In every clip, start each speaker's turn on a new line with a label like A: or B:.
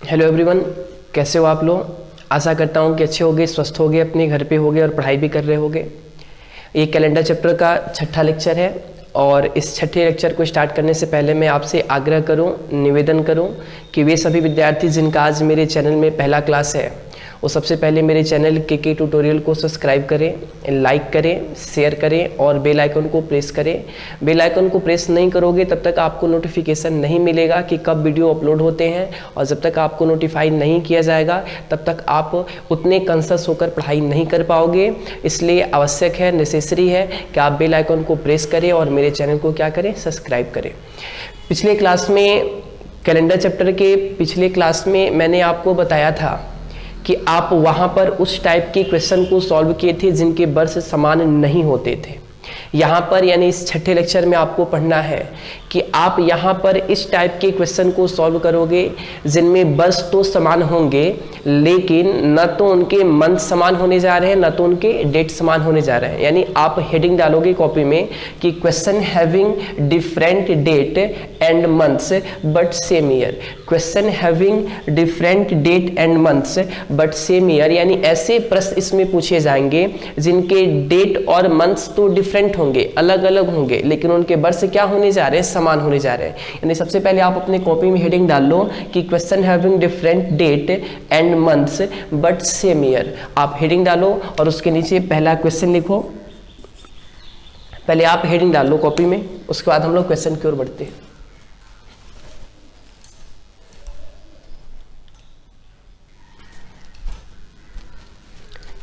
A: Hello everyone, कैसे हो आप लोग। आशा करता हूँ कि अच्छे होगे, स्वस्थ होगे, अपने घर पे होगे और पढ़ाई भी कर रहे होगे। ये कैलेंडर चैप्टर का छठा लेक्चर है और इस छठे लेक्चर को स्टार्ट करने से पहले मैं आपसे आग्रह करूं, निवेदन करूं कि वे सभी विद्यार्थी जिनका आज मेरे चैनल में पहला क्लास है वो सबसे पहले मेरे चैनल के ट्यूटोरियल को सब्सक्राइब करें, लाइक करें, शेयर करें और बेल आइकन को प्रेस करें। बेल आइकन को प्रेस नहीं करोगे तब तक आपको नोटिफिकेशन नहीं मिलेगा कि कब वीडियो अपलोड होते हैं, और जब तक आपको नोटिफाई नहीं किया जाएगा तब तक आप उतने कंसर्स होकर पढ़ाई नहीं कर पाओगे। इसलिए आवश्यक है, नेसेसरी है कि आप बेल आइकन को प्रेस करें और मेरे चैनल को क्या करें, सब्सक्राइब करें। पिछले क्लास में, कैलेंडर चैप्टर के पिछले क्लास में मैंने आपको बताया था कि आप वहाँ पर उस टाइप के क्वेश्चन को सॉल्व किए थे जिनके वर्ष समान नहीं होते थे। यहाँ पर यानी इस छठे लेक्चर में आपको पढ़ना है कि आप यहाँ पर इस टाइप के क्वेश्चन को सॉल्व करोगे जिनमें वर्ष तो समान होंगे लेकिन न तो उनके मंथ समान होने जा रहे हैं न तो उनके डेट समान होने जा रहे हैं। यानी आप हेडिंग डालोगे कॉपी में कि question having different date and months but same year. Question having different date and months but same year, यानी ऐसे प्रश्न इसमें पूछे जाएंगे जिनके डेट और मंथ्स तो डिफरेंट होंगे, अलग अलग होंगे, लेकिन उनके वर्ष क्या होने जा रहे हैं, समान होने जा रहे हैं। यानी सबसे पहले आप अपने कॉपी में हेडिंग डाल लो कि question having different date and months but same year. आप हेडिंग डालो और उसके नीचे पहला क्वेश्चन लिखो। पहले आप हेडिंग डाल लो कॉपी में, उसके बाद हम लोग क्वेश्चन की ओर बढ़ते हैं।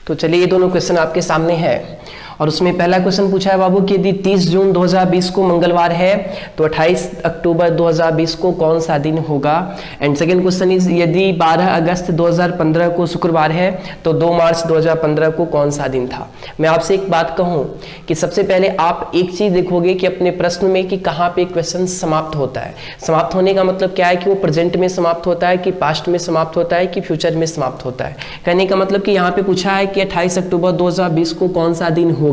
A: तो चलिए, ये दोनों क्वेश्चन आपके सामने है और उसमें पहला क्वेश्चन पूछा है बाबू कि यदि 30 जून 2020 को मंगलवार है तो 28 अक्टूबर 2020 को कौन सा दिन होगा। एंड सेकेंड क्वेश्चन इज यदि 12 अगस्त 2015 को शुक्रवार है तो 2 मार्च 2015 को कौन सा दिन था। मैं आपसे एक बात कहूं कि सबसे पहले आप एक चीज देखोगे कि अपने प्रश्न में कि कहाँ पे क्वेश्चन समाप्त होता है। समाप्त होने का मतलब क्या है कि वो प्रेजेंट में समाप्त होता है कि पास्ट में समाप्त होता है कि फ्यूचर में समाप्त होता है। कहने का मतलब कि यहाँ पे पूछा है कि 28 अक्टूबर 2020 को कौन सा दिन होगा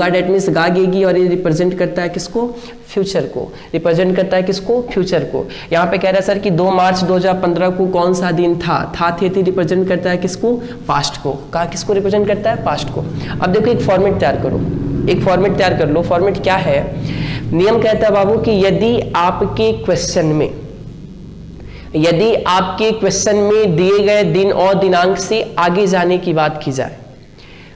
A: डेट मीन्स गागेगी, और ये रिप्रेजेंट करता है किसको, फ्यूचर को। रिप्रेजेंट करता है किसको, फ्यूचर को। यहाँ पे कह रहा है सर कि 2 मार्च 2015 को कौन सा दिन था थे रिप्रेजेंट करता है किसको, पास्ट को। कहा किसको रिप्रेजेंट करता है, पास्ट को। अब देखो एक फॉर्मेट तैयार करो, एक फॉर्मेट तैयार कर लो। फॉर्मेट क्या है, नियम कहता है बाबू कि यदि आपके क्वेश्चन में दिए गए दिन और दिनांक से आगे जाने की बात की जाए,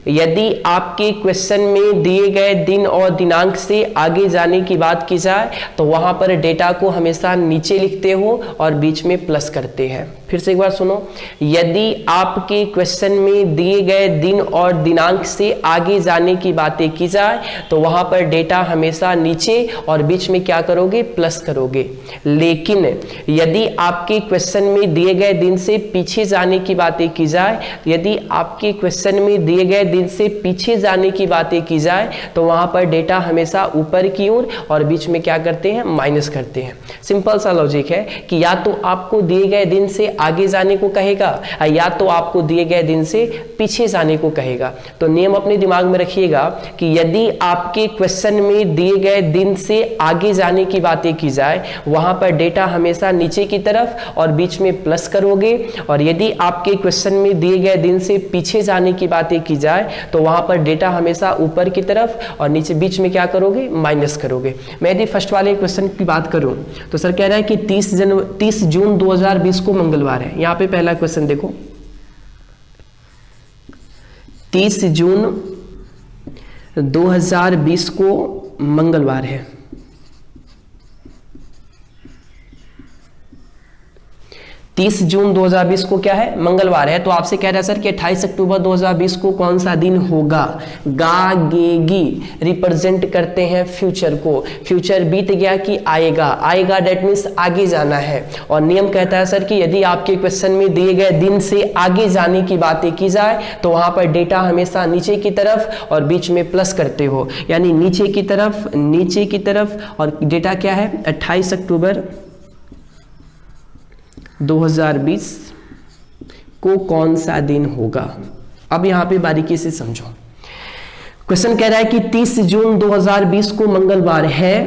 A: यदि आपके क्वेश्चन में दिए गए दिन और दिनांक से आगे जाने की बात की जाए तो वहां पर डेटा को हमेशा नीचे लिखते हो और बीच में प्लस करते हैं। फिर से एक बार सुनो, यदि आपके क्वेश्चन में दिए गए दिन और दिनांक से आगे जाने की बातें की जाए तो वहां पर डेटा हमेशा नीचे और बीच में क्या करोगे, प्लस करोगे। लेकिन यदि आपके क्वेश्चन में दिए गए दिन से पीछे जाने की बातें की जाए, यदि आपके क्वेश्चन में दिए गए दिन से पीछे जाने की बातें की जाए तो वहां पर डेटा हमेशा ऊपर की ओर और बीच में क्या करते हैं, माइनस करते हैं। सिंपल सा लॉजिक है कि या तो आपको दिए गए दिन से आगे जाने को कहेगा या तो आपको दिए गए दिन से पीछे जाने को कहेगा। तो नियम अपने दिमाग में रखिएगा कि यदि आपके क्वेश्चन में दिए गए दिन से आगे जाने की बातें की जाए वहां पर डेटा हमेशा नीचे की तरफ और बीच में प्लस करोगे, और यदि आपके क्वेश्चन में दिए गए दिन से पीछे जाने की बातें की जाए तो वहां पर डेटा हमेशा ऊपर की तरफ और नीचे बीच में क्या करोगे, माइनस करोगे। मैं यदि फर्स्ट वाले क्वेश्चन की बात करूं तो सर कह रहा है कि 30 जून 2020 को मंगलवार है। यहां पे पहला क्वेश्चन देखो, 30 जून 2020 को मंगलवार है। 30 जून 2020 को क्या है, मंगलवार है। तो आपसे कह रहा है सर कि 28 अक्टूबर 2020 को कौन सा दिन होगा। गागेगी रिप्रेजेंट करते हैं फ्यूचर को। फ्यूचर बीत गया कि आएगा, आएगा डेट मीन्स आगे जाना है। और नियम कहता है सर कि यदि आपके क्वेश्चन में दिए गए दिन से आगे जाने की बातें की जाए तो वहां पर डेटा हमेशा नीचे की तरफ और बीच में प्लस करते हो, यानी नीचे की तरफ और डेटा क्या है, 28 अक्टूबर 2020 को कौन सा दिन होगा। अब यहां पे बारीकी से समझो, क्वेश्चन कह रहा है कि 30 जून 2020 को मंगलवार है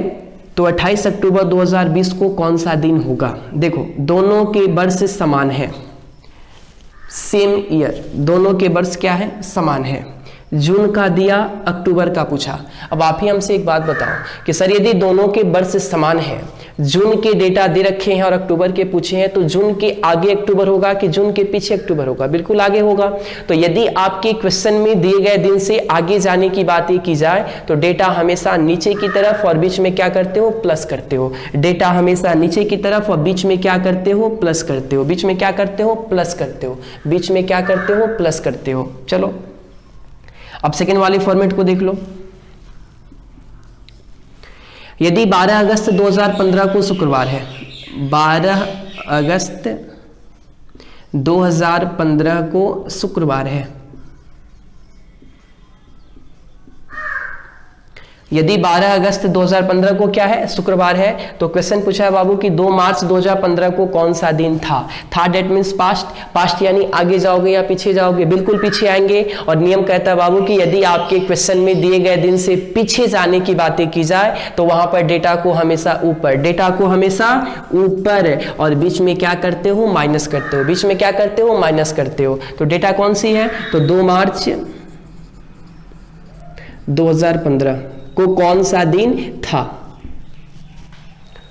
A: तो 28 अक्टूबर 2020 को कौन सा दिन होगा? देखो दोनों के वर्ष समान है, सेम ईयर, दोनों के वर्ष क्या है? समान है। जून का दिया, अक्टूबर का पूछा। अब आप ही हमसे एक बात बताओ कि सर यदि दोनों के वर्ष समान है, जून के डेटा दे रखे हैं और अक्टूबर के पूछे हैं, तो जून के आगे अक्टूबर होगा कि जून के पीछे अक्टूबर होगा? बिल्कुल आगे होगा। तो यदि आपके क्वेश्चन में दिए गए दिन से आगे जाने की बात की जाए तो डेटा हमेशा नीचे की तरफ और बीच में क्या करते हो? प्लस करते हो। डेटा हमेशा नीचे की तरफ और बीच में क्या करते हो? प्लस करते हो। बीच में क्या करते हो? प्लस करते हो। बीच में क्या करते हो? प्लस करते हो। चलो अब सेकेंड वाले फॉर्मेट को देख लो। यदि 12 अगस्त 2015 को शुक्रवार है, 12 अगस्त 2015 को शुक्रवार है, यदि 12 अगस्त 2015 को क्या है? शुक्रवार है, तो क्वेश्चन पूछा है बाबू कि 2 मार्च 2015 को कौन सा दिन था? डेट मीन्स पास्ट, पास्ट यानी आगे जाओगे या पीछे जाओगे? बिल्कुल पीछे आएंगे। और नियम कहता है बाबू कि यदि आपके क्वेश्चन में दिए गए दिन से पीछे जाने की बातें की जाए तो वहां पर डेटा को हमेशा ऊपर, डेटा को हमेशा ऊपर, और बीच में क्या करते हो? माइनस करते हो। बीच में क्या करते हो? माइनस करते हो। तो डेटा कौन सी है? तो 2 मार्च 2015 को कौन सा दिन था?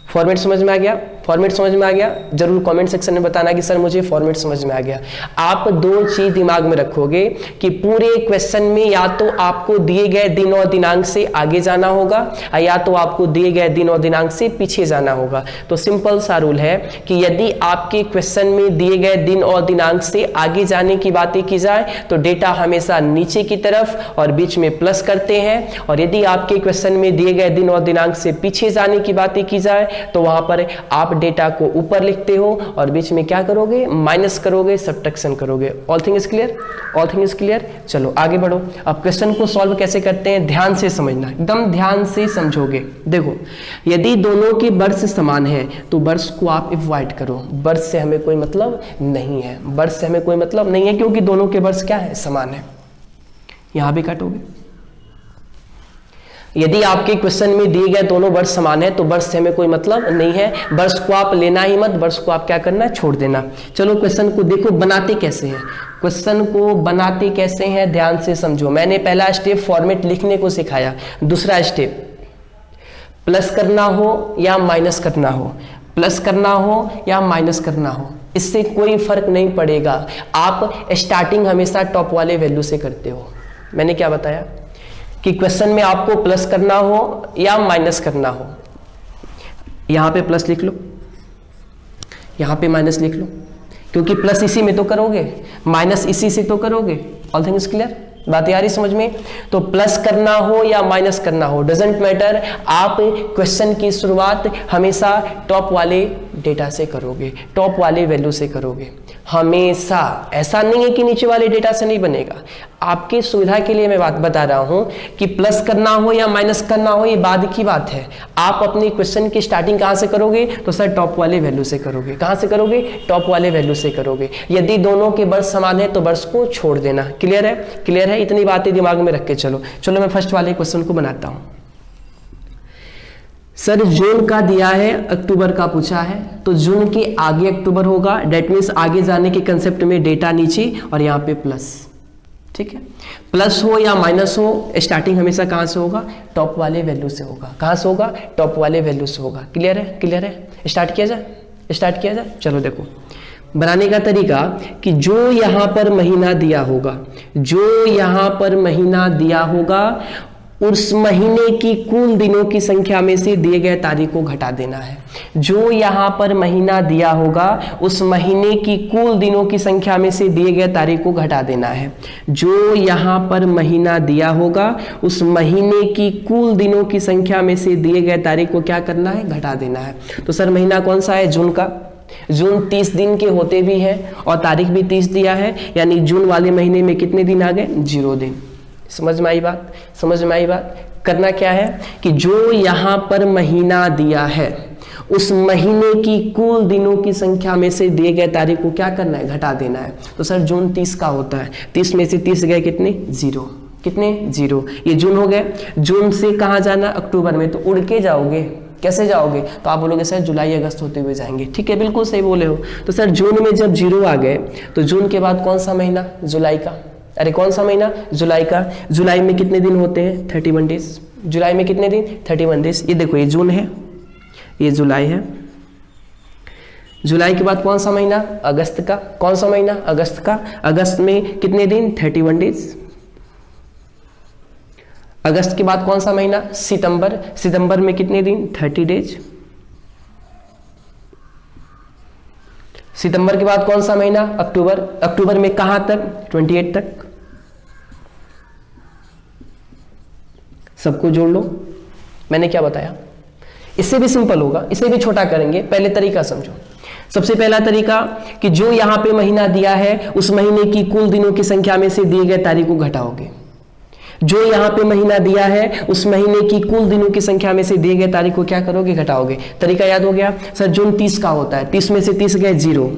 A: फॉर्मेट समझ में आ गया? फॉर्मेट समझ में आ गया? जरूर कमेंट सेक्शन में बताना कि सर मुझे फॉर्मेट समझ में आ गया। आप दो चीज दिमाग में रखोगे कि पूरे क्वेश्चन में या तो आपको दिए गए दिन और दिनांक से आगे जाना होगा या तो आपको दिए गए दिन और दिनांक से पीछे जाना होगा। तो सिंपल सा रूल है कि यदि आपके क्वेश्चन में दिए गए दिन और दिनांक से आगे जाने की बातें की जाए तो डेटा हमेशा नीचे की तरफ और बीच में प्लस करते हैं, और यदि आपके क्वेश्चन में दिए गए दिन और दिनांक से पीछे जाने की बातें की जाए तो वहां पर आप डेटा को ऊपर लिखते हो और बीच में क्या करोगे? माइनस करोगे, सब्ट्रैक्शन करोगे। All thing is clear? All thing is clear? चलो आगे बढ़ो। अब क्वेश्चन को सॉल्व कैसे करते हैं ध्यान से समझना, एकदम ध्यान से समझोगे। देखो यदि दोनों के वर्ष समान है तो वर्ष को आप अवॉइड करो, वर्ष से हमें कोई मतलब नहीं है, वर्ष से हमें कोई मतलब नहीं है क्योंकि दोनों के वर्ष क्या है? समान है। यहां भी काटोगे। यदि आपके क्वेश्चन में दिए गए दोनों वर्ष समान है तो वर्ष से हमें कोई मतलब नहीं है, वर्ष को आप लेना ही मत, वर्ष को आप क्या करना? छोड़ देना। चलो क्वेश्चन को देखो बनाते कैसे हैं, क्वेश्चन को बनाते कैसे हैं ध्यान से समझो। मैंने पहला स्टेप फॉर्मेट लिखने को सिखाया, दूसरा स्टेप प्लस करना हो या माइनस करना हो, प्लस करना हो या माइनस करना हो, इससे कोई फर्क नहीं पड़ेगा। आप स्टार्टिंग हमेशा टॉप वाले वैल्यू से करते हो। मैंने क्या बताया कि क्वेश्चन में आपको प्लस करना हो या माइनस करना हो, यहां पे प्लस लिख लो, यहां पे माइनस लिख लो, क्योंकि प्लस इसी में तो करोगे, माइनस इसी से तो करोगे। All thing is clear? बात आ रही समझ में? तो प्लस करना हो या माइनस करना हो डजेंट मैटर, आप क्वेश्चन की शुरुआत हमेशा टॉप वाले डेटा से करोगे, टॉप वाले वैल्यू से करोगे हमेशा। ऐसा नहीं है कि नीचे वाले डेटा से नहीं बनेगा। आपकी सुविधा के लिए मैं बात बता रहा हूं कि प्लस करना हो या माइनस करना हो ये बाद की बात है। आप अपनी क्वेश्चन की स्टार्टिंग कहां से करोगे? तो सर टॉप वाले वैल्यू से करोगे। कहां से करोगे? टॉप वाले वैल्यू से करोगे। यदि दोनों के वर्ष समान है तो वर्ष को छोड़ देना। क्लियर है? क्लियर है? इतनी बातें दिमाग में रख के चलो। चलो मैं फर्स्ट वाले क्वेश्चन को बनाता हूं। सर जून का दिया है, अक्टूबर का पूछा है, तो जून के आगे अक्टूबर होगा, डेट मीन्स आगे जाने के कंसेप्ट में डेटा नीचे और यहाँ पे प्लस। ठीक है, प्लस हो या माइनस हो स्टार्टिंग हमेशा कहाँ से होगा? टॉप वाले वैल्यू से होगा। कहाँ से होगा? टॉप वाले वैल्यू से होगा। क्लियर है? क्लियर है? स्टार्ट किया जाए? स्टार्ट किया जाए? चलो देखो बनाने का तरीका कि जो यहाँ पर महीना दिया होगा, जो यहाँ पर महीना दिया होगा उस महीने की कुल दिनों की संख्या में से दिए गए तारीख को घटा देना है। जो यहाँ पर महीना दिया होगा उस महीने की कुल दिनों की संख्या में से दिए गए तारीख को घटा देना है। जो यहाँ पर महीना दिया होगा उस महीने की कुल दिनों की संख्या में से दिए गए तारीख को क्या करना है? घटा देना है। तो सर महीना कौन सा है? जून का। जून 30 दिन के होते भी हैं और तारीख भी 30 दिया है, यानी जून वाले महीने में कितने दिन आ गए? 0 दिन। समझ में आई बात? समझ में आई बात? करना क्या है कि जो यहाँ पर महीना दिया है उस महीने की कुल दिनों की संख्या में से दिए गए तारीख को क्या करना है? घटा देना है। तो सर जून 30 का होता है, 30 में से 30 गए कितने? 0। कितने? 0। ये जून हो गए। जून से कहाँ जाना? अक्टूबर में, तो उड़ के जाओगे। कैसे जाओगे? तो आप बोलोगे सर जुलाई अगस्त होते हुए जाएंगे। ठीक है, बिल्कुल सही बोले हो। तो सर जून में जब 0 आ गए तो जून के बाद कौन सा महीना? जुलाई का। अरे कौन सा महीना? जुलाई का। जुलाई में कितने दिन होते हैं? 31 डेज। जुलाई में कितने दिन? 31 डेज। ये देखो, ये जून है, ये जुलाई है। जुलाई के बाद कौन सा महीना? अगस्त का। कौन सा महीना? अगस्त का। अगस्त में कितने दिन? 31 डेज। अगस्त के बाद कौन सा महीना? सितंबर। सितंबर में कितने दिन? 30 डेज। सितंबर के बाद कौन सा महीना? अक्टूबर। अक्टूबर में कहां तक? 28 तक। सबको जोड़ लो। मैंने क्या बताया? इससे भी सिंपल होगा, इससे भी छोटा करेंगे। पहले तरीका समझो। सबसे पहला तरीका कि जो यहां पे महीना दिया है उस महीने की कुल दिनों की संख्या में से दिए गए तारीख को घटाओगे। जो यहां पे महीना दिया है उस महीने की कुल दिनों की संख्या में से दिए गए तारीख को क्या करोगे? घटाओगे। तरीका याद हो गया? सर जून 30 का होता है, 30 में से 30 गए 0।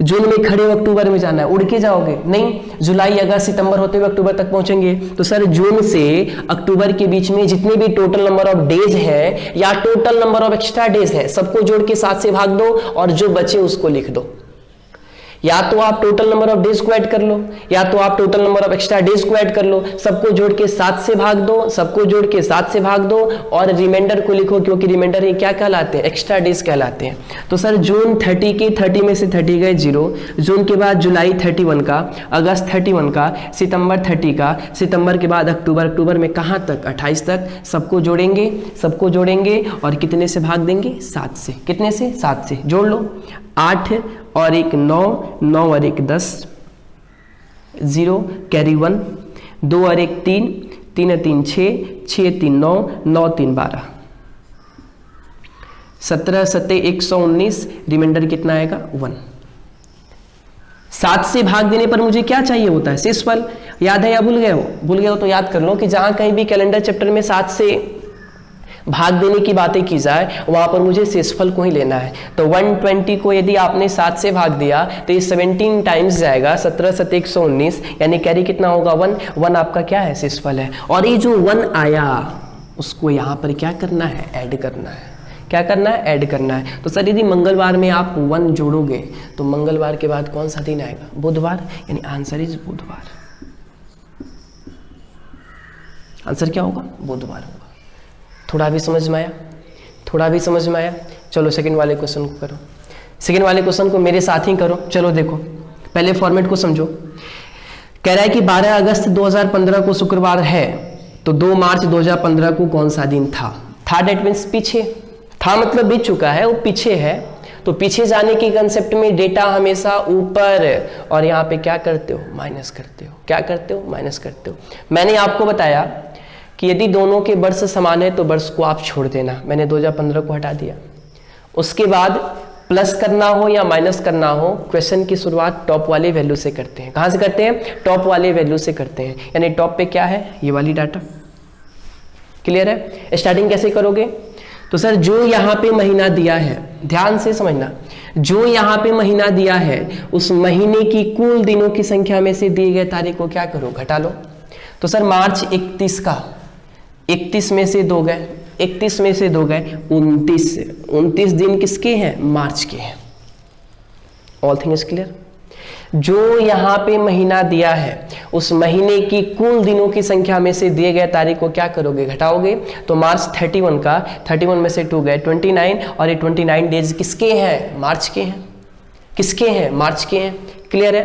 A: जून में खड़े हो अक्टूबर में जाना है, उड़ के जाओगे? नहीं, जुलाई अगस्त सितंबर होते हुए अक्टूबर तक पहुंचेंगे। तो सर जून से अक्टूबर के बीच में जितने भी टोटल नंबर ऑफ डेज है या total number of extra days है सबको जोड़ के 7 से भाग दो और जो बचे उसको लिख दो। या तो आप टोटल नंबर ऑफ डेज को ऐड कर लो या तो आप total number of extra days को ऐड कर लो। सबको जोड़ के 7 से भाग दो, सबको जोड़ के 7 से भाग दो और रिमाइंडर को लिखो, क्योंकि रिमाइंडर ये क्या कहलाते हैं? एक्स्ट्रा डेज कहलाते हैं। तो सर जून 30 के 30 में से 30 गए 0। जून के बाद जुलाई 31 का, अगस्त 31 का, सितंबर 30 का, सितंबर के बाद अक्टूबर। अक्टूबर में कहाँ तक? 28 तक। सबको जोड़ेंगे, सबको जोड़ेंगे और कितने से भाग देंगे? 7 से। कितने से? 7 से। जोड़ लो, 8 और 1 9, 9 और 1 10, 0 कैरी 1, 2 और 1 3, 3 और 3 6, 6 3 9, 9 3 12, 17 7 119। रिमाइंडर कितना आएगा? 1। 7 से भाग देने पर मुझे क्या चाहिए होता है? शेषफल। याद है या भूल गए हो? भूल गए हो तो याद कर लो कि जहां कहीं भी कैलेंडर चैप्टर में 7 से भाग देने की बातें की जाए वहां पर मुझे शेषफल को ही लेना है। तो 120 को यदि आपने 7 से भाग दिया तो ये 17 टाइम्स जाएगा, 17 7 119, यानी कैरी कितना होगा? 1। 1 आपका क्या है? शेषफल है। और ये जो 1 आया उसको यहाँ पर क्या करना है? ऐड करना है। क्या करना है? ऐड करना है। तो सर यदि मंगलवार में आप 1 जोड़ोगे तो मंगलवार के बाद कौन सा दिन आएगा? बुधवार, यानी आंसर इज बुधवार। आंसर क्या होगा? बुधवार होगा। थोड़ा भी समझ में आया? थोड़ा भी समझ में आया? चलो सेकंड वाले क्वेश्चन को करो। सेकंड वाले क्वेश्चन को मेरे साथ ही करो। चलो देखो, पहले फॉर्मेट को समझो। कह रहा है कि 12 अगस्त 2015 को शुक्रवार है, तो 2 मार्च 2015 को कौन सा दिन था? डेट मीन्स पीछे। था मतलब बीत चुका है, वो पीछे है। तो पीछे जाने के कंसेप्ट में डेटा हमेशा ऊपर, और यहाँ पे क्या करते हो? माइनस करते हो। क्या करते हो? माइनस करते हो। मैंने आपको बताया कि यदि दोनों के वर्ष समान है तो वर्ष को आप छोड़ देना। मैंने 2015 को हटा दिया। उसके बाद प्लस करना हो या माइनस करना हो, क्वेश्चन की शुरुआत टॉप वाले वैल्यू से करते हैं। कहां से करते हैं? टॉप वाले वैल्यू से करते हैं। यानी टॉप पे क्या है? ये वाली डाटा। क्लियर है? स्टार्टिंग कैसे करोगे? तो सर जो यहाँ पे महीना दिया है, ध्यान से समझना, जो यहाँ पे महीना दिया है उस महीने की कुल दिनों की संख्या में से दिए गए तारीख को क्या करो? घटा लो। तो सर मार्च 31 का 31 में से 2 गए, 31 में से 2 गए 29। 29 दिन किसके हैं? मार्च के हैं। All thing is clear? जो यहाँ पे महीना दिया है उस महीने की कुल दिनों की संख्या में से दिए गए तारीख को क्या करोगे? घटाओगे। तो मार्च 31 का 31 में से 2 गए 29, और ये 29 डेज किसके हैं? मार्च के हैं। किसके हैं? मार्च के हैं। क्लियर है?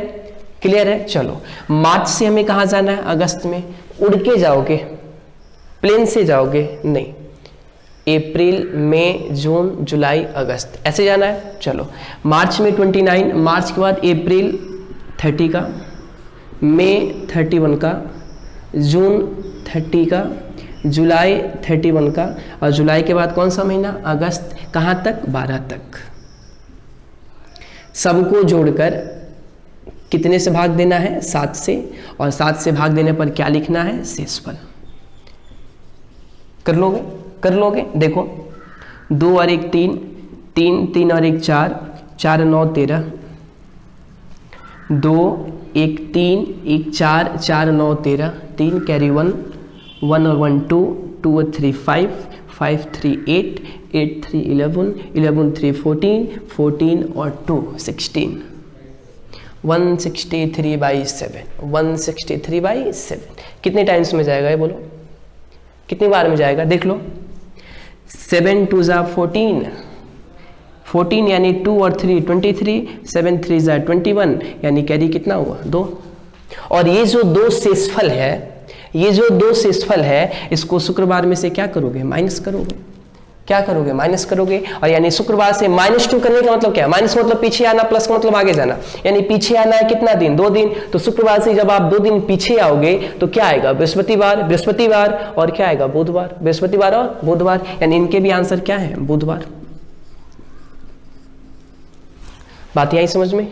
A: क्लियर है? चलो, मार्च से हमें कहाँ जाना है? अगस्त में। उड़ के जाओगे? प्लेन से जाओगे? नहीं, अप्रैल मई जून जुलाई अगस्त ऐसे जाना है। चलो, मार्च में 29, मार्च के बाद अप्रैल 30 का, मई 31 का, जून 30 का, जुलाई 31 का, और जुलाई के बाद कौन सा महीना? अगस्त। कहाँ तक? 12 तक। सबको जोड़कर कितने से भाग देना है? 7 से, और 7 से भाग देने पर क्या लिखना है? शेषफल। कर लोगे? कर लोगे? देखो, 2 और 1 3, 3 3 और 1 4, 4 9 13, 2 1 3 1 4, 4 9 13, 3 कैरी 1, 1 और 1 2, 2 और 3 5, 5 3 8, 8 3 11, 11 3 14, 14 और 2 16, 163/7, 163/7 कितने टाइम्स में जाएगा ये बोलो, कितनी बार में जाएगा देख लो। 7 2 ज़ा 14, 14 यानी 2 और 3 23, 7 3 ज़ा 21 यानी कैरी कितना हुआ 2। और ये जो 2 शेषफल है, ये जो 2 शेषफल है, इसको शुक्रवार में से क्या करोगे, माइनस करोगे। क्या करोगे, माइनस करोगे। और यानी शुक्रवार से -2 करने का मतलब क्या है, माइनस मतलब पीछे आना, प्लस का मतलब आगे जाना। यानी पीछे आना है कितना दिन, 2 दिन। तो शुक्रवार से जब आप 2 दिन पीछे आओगे तो क्या आएगा, बृहस्पतिवार, बृहस्पतिवार और क्या आएगा, बुधवार, बृहस्पतिवार और बुधवार। यानी इनके भी आंसर क्या है, बुधवार। बात आई समझ में,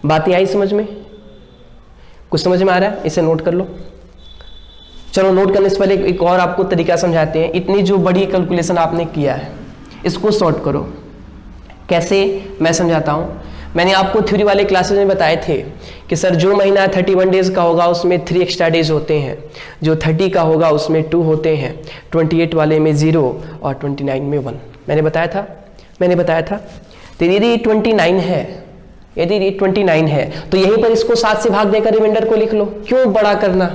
A: बात आई समझ में, कुछ समझ में आ रहा है, इसे नोट कर लो। चलो नोट करने से पहले एक और आपको तरीका समझाते हैं। इतनी जो बड़ी कैलकुलेशन आपने किया है इसको सॉर्ट करो। कैसे, मैं समझाता हूँ। मैंने आपको थ्योरी वाले क्लासेस में बताए थे कि सर जो महीना 31 डेज का होगा उसमें 3 एक्स्ट्रा डेज होते हैं, जो 30 का होगा उसमें 2 होते हैं, 28 वाले में 0 और 29 में 1। मैंने बताया था। तो यदि 29 है, यदि 29 है तो यहीं पर इसको 7 से भाग देकर रिमाइंडर को लिख लो। क्यों बड़ा करना,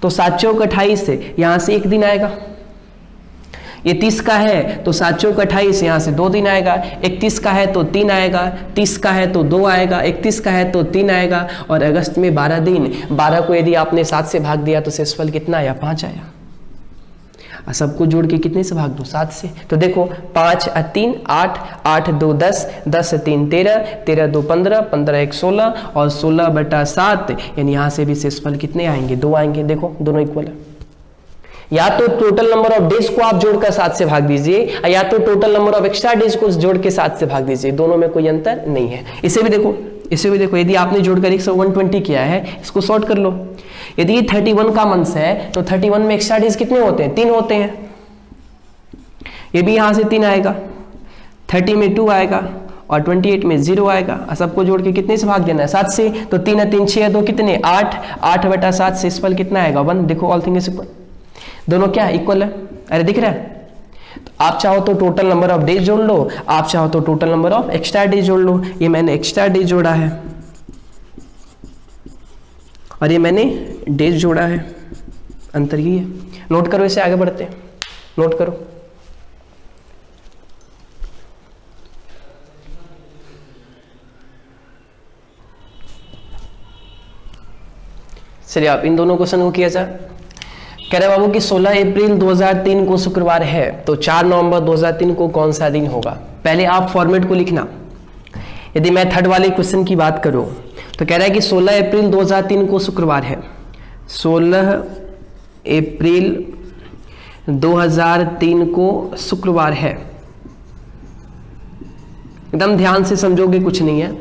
A: तो 7 चौक 28 से यहाँ से 1 दिन आएगा। ये 30 का है तो 7 चौक 28 यहाँ से 2 दिन आएगा। 31 का है तो 3 आएगा, 30 का है तो 2 आएगा, 31 का है तो 3 आएगा। और अगस्त में 12 दिन, 12 को यदि आपने 7 से भाग दिया तो शेषफल कितना आया, 5 आया। और सबको जोड़ के कितने से भाग दो, 7 से। तो देखो 5 और 3 8, 8 2 10, 10 3 13, 13 2 15, 15 1 16 और 16/7 यानी यहाँ से भी शेषफल कितने आएंगे, 2 आएंगे। देखो दोनों इक्वल है। या तो टोटल नंबर ऑफ डेज को आप जोड़कर 7 से भाग दीजिए, या तो total number of extra days को जोड़ के 7 से भाग दीजिए, दोनों में कोई अंतर नहीं है। इसे भी देखो, यदि आपने जोड़कर 120 किया है, इसको सॉर्ट कर लो। यदि 31 का मंथ है तो 31 में एक्स्ट्रा डेज कितने होते हैं, 3 होते हैं। ये भी यहां से 3 आएगा, 30 में 2 आएगा और 28 में 0 आएगा। सबको जोड़ के कितने से भाग देना है, 7 से। तो 3 और 3 6 2 कितने, 8, 8/7 शेषफल कितना आएगा, 1। देखो ऑल थिंग इज इक्वल, दोनों क्या इक्वल है। अरे दिख रहा है। तो आप चाहो तो टोटल नंबर ऑफ डेज जोड़ लो, आप चाहो तो total number of extra days जोड़ लो। ये मैंने एक्स्ट्रा डेज जोड़ा है और ये मैंने डेज जोड़ा है, अंतर ही है। नोट करो, इसे आगे बढ़ते हैं, नोट करो। चलिए आप इन दोनों क्वेश्चन को किया जाए। कह रहे बाबू कि 16 अप्रैल 2003 को शुक्रवार है, तो 4 नवंबर 2003 को कौन सा दिन होगा। पहले आप फॉर्मेट को लिखना। यदि मैं थर्ड वाले क्वेश्चन की बात करूं तो कह रहा है कि 16 अप्रैल 2003 को शुक्रवार है, 16 अप्रैल 2003 को शुक्रवार है। एकदम ध्यान से समझोगे, कुछ नहीं है,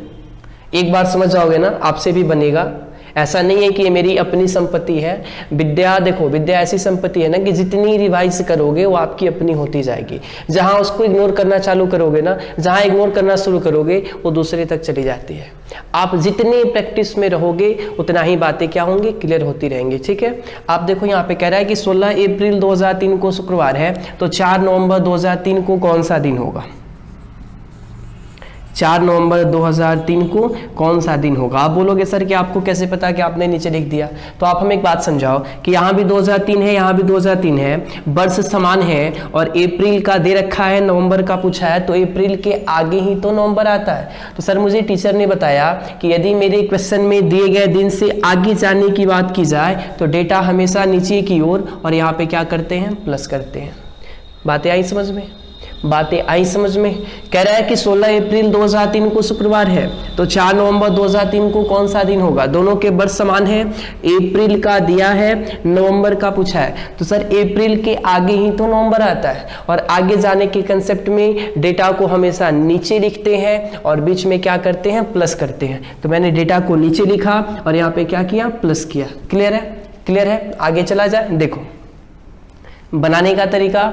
A: एक बार समझ जाओगे ना आपसे भी बनेगा। ऐसा नहीं है कि ये मेरी अपनी संपत्ति है। विद्या देखो, विद्या ऐसी संपत्ति है ना कि जितनी रिवाइज करोगे वो आपकी अपनी होती जाएगी। जहां उसको इग्नोर करना चालू करोगे ना, जहां इग्नोर करना शुरू करोगे वो दूसरे तक चली जाती है। आप जितनी प्रैक्टिस में रहोगे उतना ही बातें क्या होंगी, क्लियर होती रहेंगी। ठीक है, आप देखो यहाँ पे कह रहा है कि 16 अप्रैल 2003 को शुक्रवार है, तो 4 नवंबर 2003 को कौन सा दिन होगा। 4 नवंबर 2003 को कौन सा दिन होगा। आप बोलोगे सर कि आपको कैसे पता कि आपने नीचे लिख दिया। तो आप हमें एक बात समझाओ कि यहाँ भी 2003 है, यहाँ भी 2003 है, वर्ष समान है और अप्रैल का दे रखा है, नवंबर का पूछा है, तो अप्रैल के आगे ही तो नवंबर आता है। तो सर मुझे टीचर ने बताया कि यदि मेरे क्वेश्चन में दिए गए दिन से आगे जाने की बात की जाए तो डेटा हमेशा नीचे की ओर और यहाँ पे क्या करते हैं, प्लस करते हैं। बातें आई समझ में, बातें आई समझ में। कह रहा है कि 16 अप्रैल 2003 को शुक्रवार है, तो 4 नवंबर 2003 को कौन सा दिन होगा। दोनों के वर्ष समान है, अप्रैल का दिया है, नवंबर का पूछा है, तो सर अप्रैल के आगे ही तो नवंबर आता है। और आगे जाने के कंसेप्ट में डेटा को हमेशा नीचे लिखते हैं और बीच में क्या करते हैं, प्लस करते हैं। तो मैंने डेटा को नीचे लिखा और यहाँ पे क्या किया, प्लस किया। क्लियर है, क्लियर है। आगे चला जाए, देखो बनाने का तरीका।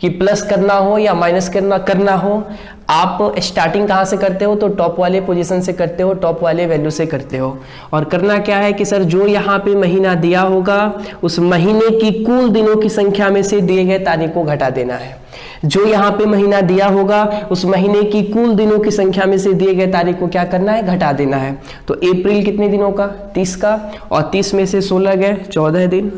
A: कि प्लस करना हो या माइनस करना हो, आप स्टार्टिंग कहाँ से करते हो, तो टॉप वाले पोजीशन से करते हो, टॉप वाले वैल्यू से करते हो। और करना क्या है कि सर जो यहाँ पे महीना दिया होगा उस महीने की कुल दिनों की संख्या में से दिए गए तारीख को घटा देना है। जो यहाँ पे महीना दिया होगा उस महीने की कुल दिनों की संख्या में से दिए गए तारीख को क्या करना है, घटा देना है। तो अप्रैल कितने दिनों का, 30 का, और 30 में से 16 गए, 14 दिन।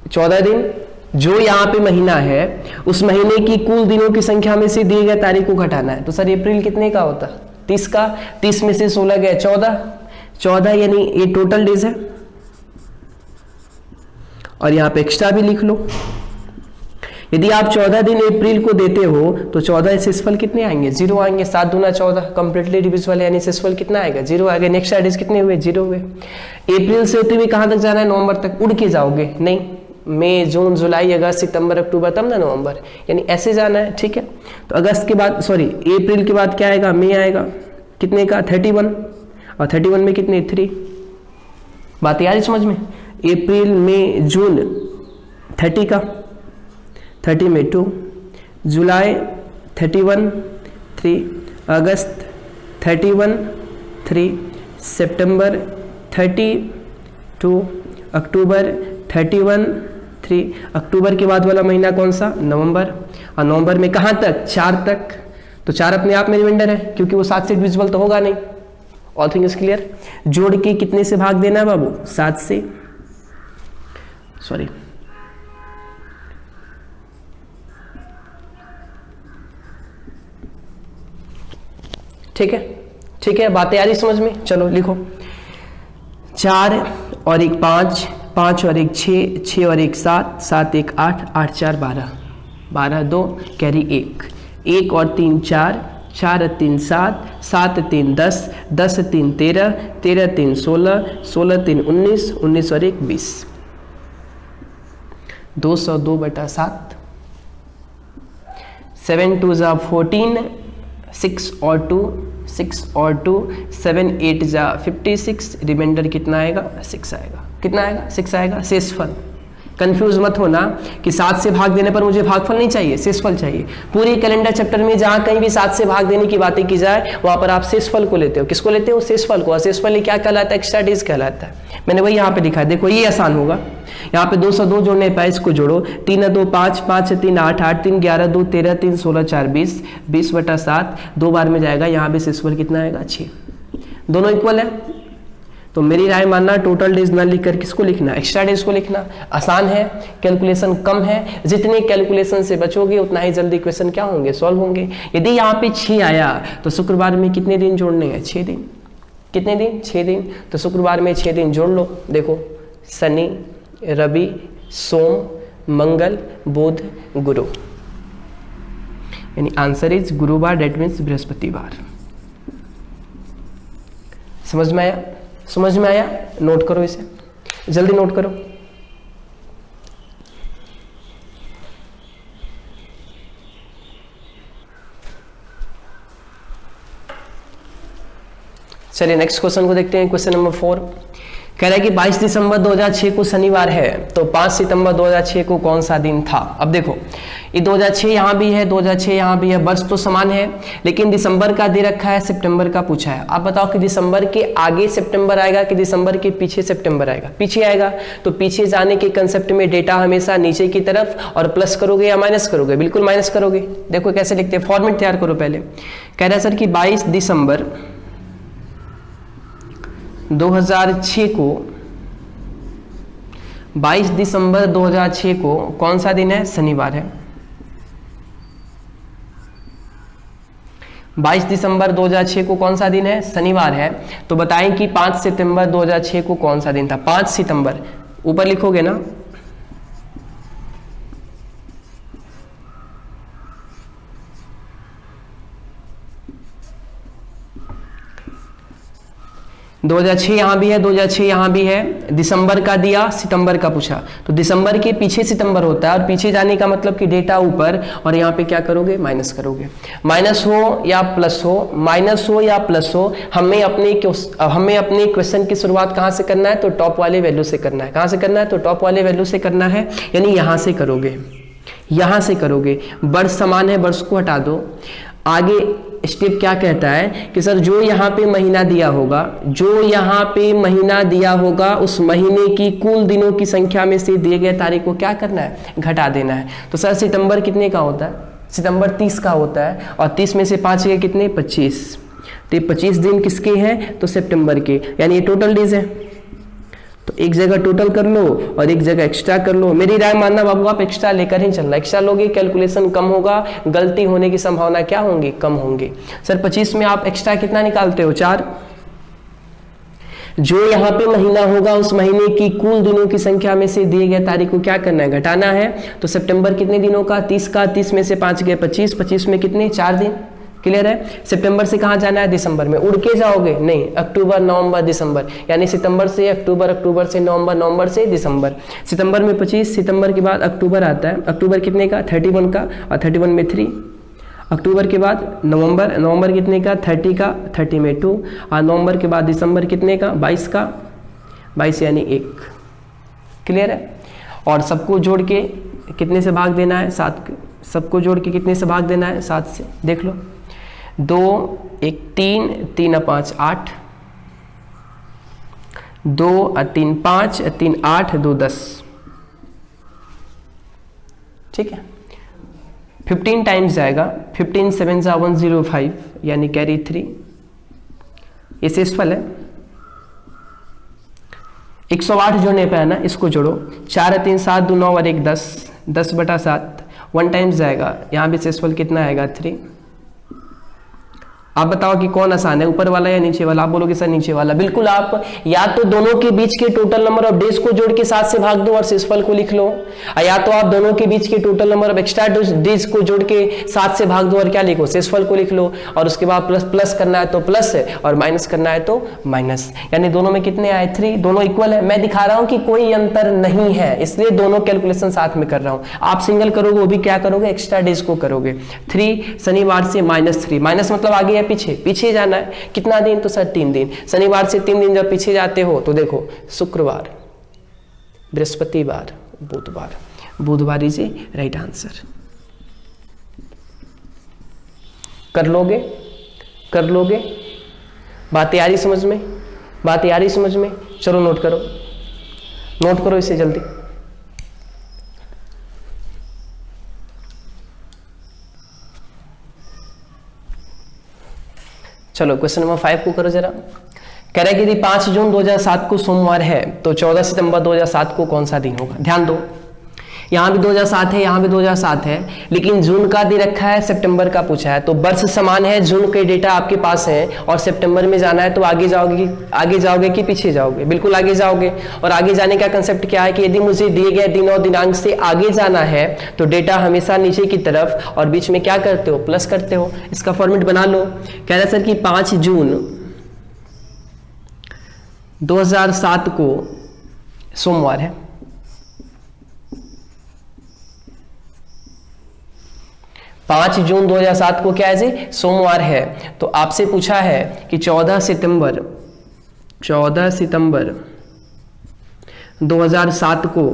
A: 14 दिन जो यहाँ पे महीना है उस महीने की कुल दिनों की संख्या में से दिए गए तारीख को घटाना है। तो सर अप्रैल कितने का होता, 30 का, 30 में से 16 गए 14 यानी ये टोटल डेज है। और यहाँ पे एक्स्ट्रा भी लिख लो। यदि आप 14 दिन अप्रैल को देते हो तो 14 शेषफल कितने आएंगे, 0 आएंगे। 7 दूना 14 कंप्लीटली डिविजिबल यानी शेषफल कितना आएगा, 0 आएगा। नेक्स्ट डेज कितने हुए, 0 हुए। अप्रैल से होते हुए कहां तक जाना है, नवंबर तक। उड़ के जाओगे नहीं, मई जून जुलाई अगस्त सितंबर अक्टूबर तब ना नवंबर, यानी ऐसे जाना है, ठीक है। तो अगस्त के बाद अप्रैल के बाद क्या आएगा, मई आएगा, कितने का 31, और 31 में कितने 3। बात यार समझ में, अप्रैल मई जून 30 का, 30 में 2, जुलाई 31 3, अगस्त 31 3, सितंबर 32, अक्टूबर 31 3। अक्टूबर के बाद वाला महीना कौन सा, नवंबर। और नवंबर में कहां तक, 4 तक। तो 4 अपने आप में रिमाइंडर है क्योंकि वो 7 से डिविजिबल तो होगा नहीं। All thing is clear. जोड़ के कितने से भाग देना है बाबू, 7 से, सॉरी ठीक है, ठीक है, बातें आ रही समझ में। चलो लिखो, 4 और 1 5, 5 और 1 6, 6 और 1 7, 7 1 8, 8 4 12, 12 2 कैरी 1, 1 और 3 4, 4 और 3 7, 7 3 10, 10 3 13, 13 3 16, 16 3 19, 19 और 1 20, 202/7, 7 2 जा 14, 6 और 2, 6 और 2, 7 8 जा 56, रिमाइंडर कितना आएगा, 6 आएगा। कितना आएगा, 6 आएगा। शेषफल कंफ्यूज मत होना कि 7 से भाग देने पर मुझे भागफल नहीं चाहिए, शेषफल चाहिए। पूरे कैलेंडर चैप्टर में जहां कहीं भी 7 से भाग देने की बातें की जाए वहां पर आप शेषफल को लेते हो। किसको लेते हो, शेषफल को। और शेषफल क्या कहलाता है, एक्स्ट्रा डेज कहलाता है। मैंने वही यहाँ पे लिखा है, देखो ये आसान होगा। यहाँ पे 202 जोड़ने पर इसको जोड़ो, 3 2 5, 5 3 8, 8 3 11, 2 13, 3 16, 4 20, 20/7, 2 बार में जाएगा। यहाँ पे शेषफल कितना आएगा, 6। दोनों इक्वल है। तो मेरी राय मानना, टोटल डेज ना लिखकर किसको लिखना, एक्स्ट्रा डेज को लिखना। आसान है, कैलकुलेशन कम है। जितने कैलकुलेशन से बचोगे उतना ही जल्दी क्वेश्चन क्या होंगे, सॉल्व होंगे। यदि यहाँ पे 6 आया तो शुक्रवार में कितने दिन जोड़ने हैं, 6 दिन। कितने दिन, 6 दिन। तो शुक्रवार में 6 दिन जोड़ लो। देखो, शनि रवि सोम मंगल बुध गुरु, यानी आंसर इज गुरुवार, डेट मीन्स बृहस्पतिवार। समझ में आया, समझ में आया। नोट करो इसे, जल्दी नोट करो। चलिए नेक्स्ट क्वेश्चन को देखते हैं। क्वेश्चन नंबर 4 कह रहा है कि 22 दिसंबर 2006 को शनिवार है, तो 5 सितंबर 2006 को कौन सा दिन था। अब देखो, ये 2006 यहाँ भी है, 2006 यहाँ भी है, वर्ष तो समान है, लेकिन दिसंबर का दे रखा है, सितंबर का पूछा है। आप बताओ कि दिसंबर के आगे सितंबर आएगा कि दिसंबर के पीछे सितंबर आएगा। पीछे आएगा, तो पीछे जाने के कंसेप्ट में डेटा हमेशा नीचे की तरफ, और प्लस करोगे या माइनस करोगे, बिल्कुल माइनस करोगे। देखो कैसे लिखते हैं, फॉर्मेट तैयार करो पहले। कह रहा है सर कि 22 दिसंबर 2006 को, 22 दिसंबर 2006 को कौन सा दिन है, शनिवार है। 22 दिसंबर 2006 को कौन सा दिन है, शनिवार है। तो बताएं कि 5 सितंबर 2006 को कौन सा दिन था। 5 सितंबर ऊपर लिखोगे ना, 2006 यहाँ भी है, 2006 यहाँ भी है, दिसंबर का दिया, सितंबर का पूछा, तो दिसंबर के पीछे सितंबर होता है, और पीछे जाने का मतलब कि डेटा ऊपर, और यहाँ पे क्या करोगे, माइनस करोगे। माइनस हो या प्लस हो, माइनस हो या प्लस हो, हमें अपने क्वेश्चन की शुरुआत कहाँ से करना है, तो टॉप वाले वैल्यू से करना है। कहाँ से करना है, तो टॉप वाले वैल्यू से करना है, यानी यहाँ से करोगे, यहाँ से करोगे। वर्ष समान है, वर्ष को हटा दो। आगे स्टेप क्या कहता है कि सर जो यहाँ पे महीना दिया होगा, जो यहाँ पे महीना दिया होगा, उस महीने की कुल दिनों की संख्या में से दिए गए तारीख को क्या करना है, घटा देना है। तो सर सितंबर कितने का होता है, सितंबर 30 का होता है, और 30 में से 5 के कितने, 25। तो ये 25 दिन किसके हैं, तो सितंबर के, यानी ये टोटल डेज है। तो एक जगह टोटल कर लो और एक जगह एक्स्ट्रा कर लो। मेरी राय मानना बाबू आप एक्स्ट्रा लेकर ही चलना, एक्स्ट्रा लोगे कैलकुलेशन कम होगा, गलती होने की संभावना क्या होंगी, कम होंगी। सर 25 में आप एक्स्ट्रा कितना निकालते हो, 4। जो यहाँ पे महीना होगा उस महीने की कुल दिनों की संख्या में से दिए गए तारीख को क्या करना है, घटाना है। तो सितंबर कितने दिनों का, 30 का, 30 में से 5 गए 25, 25 में कितने, 4 दिन। क्लियर है। सितंबर से कहाँ जाना है, दिसंबर में। उड़ के जाओगे नहीं, अक्टूबर नवंबर दिसंबर, यानी सितंबर से अक्टूबर, अक्टूबर से नवंबर, नवंबर से दिसंबर। सितंबर में 25, सितंबर के बाद अक्टूबर आता है, अक्टूबर कितने का, 31 का, और 31 में 3। अक्टूबर के बाद नवंबर, नवंबर कितने का, 30 का, 30 में 2, और नवंबर के बाद दिसंबर कितने का, 22 का, 22 यानी 1। क्लियर है। और सबको जोड़ के कितने से भाग देना है, 7। सबको जोड़ के कितने से भाग देना है, 7 से। देख लो, 2 1 3, 3 और 5 8, 2 और 3 5, 3 8, 2 10। ठीक है, 15 टाइम्स जाएगा, 15 7 जा 105, यानी कैरी 3। ये शेषफल है। 108 जोड़ने पे है ना, इसको जोड़ो, 4 3 7 2 9 और 1 10, 10/7, 1 टाइम्स जाएगा, यहाँ भी शेषफल कितना आएगा, 3। आप बताओ कि कौन आसान है, ऊपर वाला या नीचे वाला। आप बोलोगे सर नीचे वाला। बिल्कुल, आप या तो दोनों के बीच के टोटल नंबर ऑफ डेज को जोड़ के 7 से भाग दो और शेषफल को लिख लो, या तो आप दोनों के बीच के total number of extra days को जोड़ के 7 से भाग दो और क्या लिखो, शेषफल को लिख लो। और उसके बाद प्लस प्लस करना है तो प्लस है, और माइनस करना है तो माइनस। यानी दोनों में कितने आए, 3। दोनों इक्वल है। मैं दिखा रहा हूं कि कोई अंतर नहीं है, इसलिए दोनों कैलकुलेशन साथ में कर रहा हूं। आप सिंगल करोगे वो भी क्या करोगे, एक्स्ट्रा डेज को करोगे। 3 शनिवार से -3, माइनस मतलब आगे या पीछे, पीछे जाना है। कितना दिन, तो सर 3 दिन। शनिवार से 3 दिन जब पीछे जाते हो तो देखो, शुक्रवार, बृहस्पतिवार, बुधवार। बुधवार इज राइट आंसर। कर लोगे, कर लोगे। बातें आ रही समझ में, बातें आ रही समझ में। चलो नोट करो, नोट करो इसे जल्दी। चलो क्वेश्चन नंबर 5 को करो जरा। कह रहा है कि यदि 5 जून 2007 को सोमवार है तो 14 सितंबर 2007 को कौन सा दिन होगा। ध्यान दो, यहाँ भी 2007 है, यहाँ भी 2007 है, लेकिन जून का दे रखा है, सितंबर का पूछा है। तो वर्ष समान है, जून के डेटा आपके पास है, और सितंबर में जाना है, तो आगे जाओगे कि पीछे जाओगे, बिल्कुल आगे जाओगे। और आगे जाने का कंसेप्ट क्या है कि यदि मुझे दिए गए दिन और दिनांक से आगे जाना है तो डेटा हमेशा नीचे की तरफ, और बीच में क्या करते हो, प्लस करते हो। इसका फॉर्मेट बना लो। कह रहा है सर कि 5 जून 2007 को सोमवार है। 5 जून 2007 को क्या है जी, सोमवार है। तो आपसे पूछा है कि 14 सितंबर 2007 को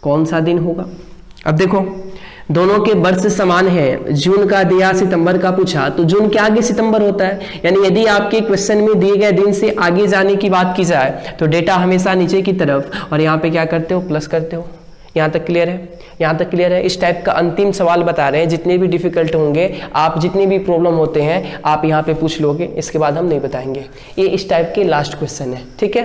A: कौन सा दिन होगा। अब देखो, दोनों के वर्ष समान है, जून का दिया, सितंबर का पूछा, तो जून के आगे सितंबर होता है। यानी यदि आपके क्वेश्चन में दिए गए दिन से आगे जाने की बात की जाए तो डेटा हमेशा नीचे की तरफ, और यहाँ पे क्या करते हो, प्लस करते हो। यहाँ तक क्लियर है, यहाँ तक क्लियर है। इस टाइप का अंतिम सवाल बता रहे हैं, जितने भी डिफिकल्ट होंगे, आप जितने भी प्रॉब्लम होते हैं आप यहाँ पे पूछ लोगे, इसके बाद हम नहीं बताएंगे। ये इस टाइप के लास्ट क्वेश्चन है, ठीक है।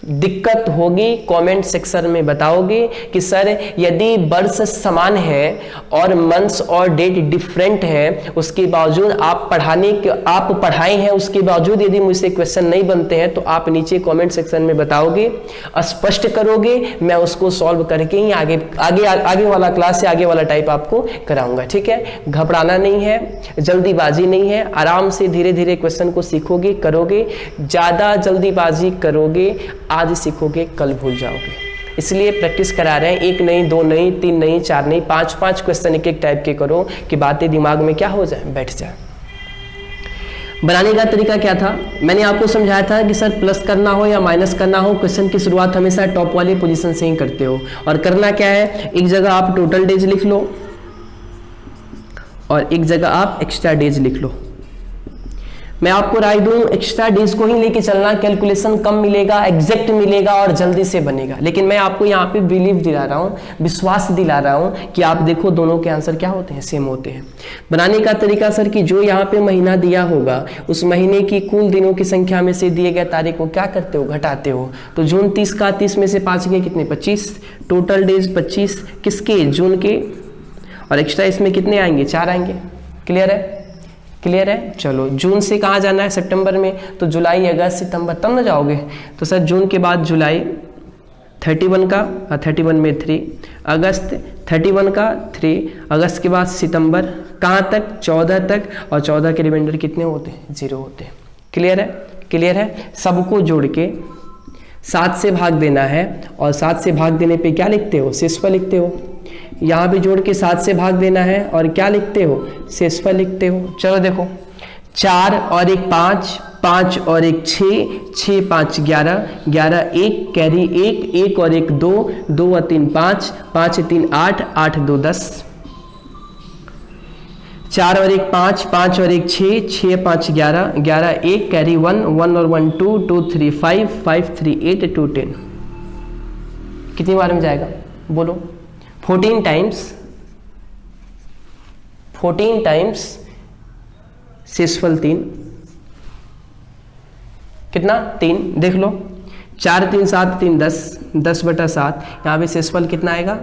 A: दिक्कत होगी कमेंट सेक्शन में बताओगे कि सर यदि वर्ष समान है और मंथ्स और डेट डिफरेंट है, उसके बावजूद आप पढ़ाए हैं, उसके बावजूद यदि मुझसे क्वेश्चन नहीं बनते हैं तो आप नीचे कमेंट सेक्शन में बताओगे, स्पष्ट करोगे, मैं उसको सॉल्व करके ही आगे वाला क्लास से आगे वाला टाइप आपको कराऊंगा। ठीक है, घबराना नहीं है, जल्दीबाजी नहीं है, आराम से धीरे धीरे क्वेश्चन को सीखोगे, करोगे। ज्यादा जल्दीबाजी करोगे, आज सीखोगे कल भूल जाओगे, इसलिए प्रैक्टिस करा रहे हैं। 1 नहीं, 2 नहीं, 3 नहीं, 4 नहीं, 5 क्वेश्चन एक टाइप के करो कि बातें दिमाग में क्या हो जाए, बैठ जाए। बनाने का तरीका क्या था, मैंने आपको समझाया था कि सर प्लस करना हो या माइनस करना हो, क्वेश्चन की शुरुआत हमेशा टॉप वाली पोजीशन से ही करते हो। और करना क्या है, एक जगह आप टोटल डेज लिख लो और एक जगह आप एक्स्ट्रा डेज लिख लो। मैं आपको राय दूं, एक्स्ट्रा डेज को ही लेके चलना, कैलकुलेशन कम मिलेगा, एग्जैक्ट मिलेगा और जल्दी से बनेगा। लेकिन मैं आपको यहाँ पे बिलीव दिला रहा हूँ, विश्वास दिला रहा हूँ कि आप देखो दोनों के आंसर क्या होते हैं, सेम होते हैं। बनाने का तरीका सर कि जो यहाँ पे महीना दिया होगा उस महीने की कुल दिनों की संख्या में से दिए गए तारीख को क्या करते हो, घटाते हो। तो जून 30 का 30 में से 5 गए कितने, 25, टोटल डेज 25 किसके, जून के, और एक्स्ट्रा इसमें कितने आएंगे, 4 आएंगे। क्लियर है, क्लियर है। चलो जून से कहाँ जाना है, सितंबर में, तो जुलाई, अगस्त, सितंबर, तब ना जाओगे। तो सर जून के बाद जुलाई 31 का, 31 में 3, अगस्त 31 का 3, अगस्त के बाद सितंबर, कहाँ तक, 14 तक, और 14 के रिमाइंडर कितने होते हैं, 0 होते हैं। क्लियर है, क्लियर है। सबको जोड़ के 7 से भाग देना है और 7 से भाग देने पे क्या लिखते हो, शेषफल लिखते हो। यहाँ भी जोड़ के 7 से भाग देना है और क्या लिखते हो, शेषफल लिखते हो। चलो देखो, 4 और 1 5, 5 और 1 6, 6 5 11, 11 1 कैरी 1, 1 और 1 2, 2 और 3 5, 5 3 8, 8 2 10, 4 और 1 5, 5 और 1 6, 6 5 11, 11 1 कैरी 1, 1 और 1 2, 2 3 5, 5 3 8, 2 10। कितनी बार में जाएगा बोलो, 14 टाइम्स शेषफल 3, कितना, 3, देख लो, 4 3 7 3 10, 10/7, यहाँ पे शेषफल कितना आएगा,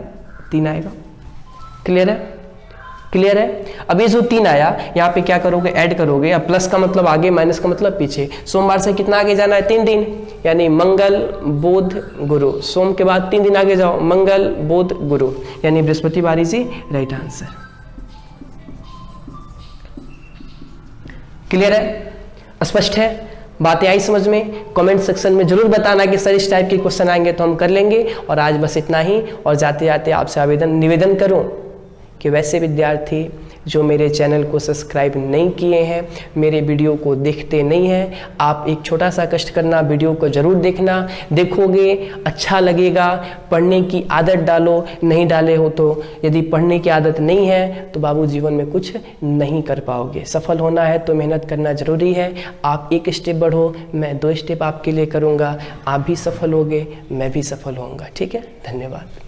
A: 3 आएगा। क्लियर है, क्लियर है। अब ये जो 3 आया यहाँ पे क्या करोगे, ऐड करोगे। अब प्लस का मतलब आगे, माइनस का मतलब पीछे। सोमवार से कितना आगे जाना है, 3 दिन, यानी मंगल बुध गुरु। सोम के बाद 3 दिन आगे जाओ, मंगल बुध गुरु, यानी बृहस्पतिवार इज राइट आंसर। क्लियर है, स्पष्ट है, बातें आई समझ में। कमेंट सेक्शन में जरूर बताना कि सर इस टाइप के क्वेश्चन आएंगे तो हम कर लेंगे। और आज बस इतना ही। और जाते जाते आपसे निवेदन करूं कि वैसे विद्यार्थी जो मेरे चैनल को सब्सक्राइब नहीं किए हैं, मेरे वीडियो को देखते नहीं हैं, आप एक छोटा सा कष्ट करना, वीडियो को ज़रूर देखना। देखोगे, अच्छा लगेगा, पढ़ने की आदत डालो। नहीं डाले हो तो, यदि पढ़ने की आदत नहीं है तो बाबू जीवन में कुछ नहीं कर पाओगे। सफल होना है तो मेहनत करना ज़रूरी है। आप 1 स्टेप बढ़ो, मैं 2 स्टेप आपके लिए करूँगा। आप भी सफल होगे, मैं भी सफल होऊंगा। ठीक है, धन्यवाद।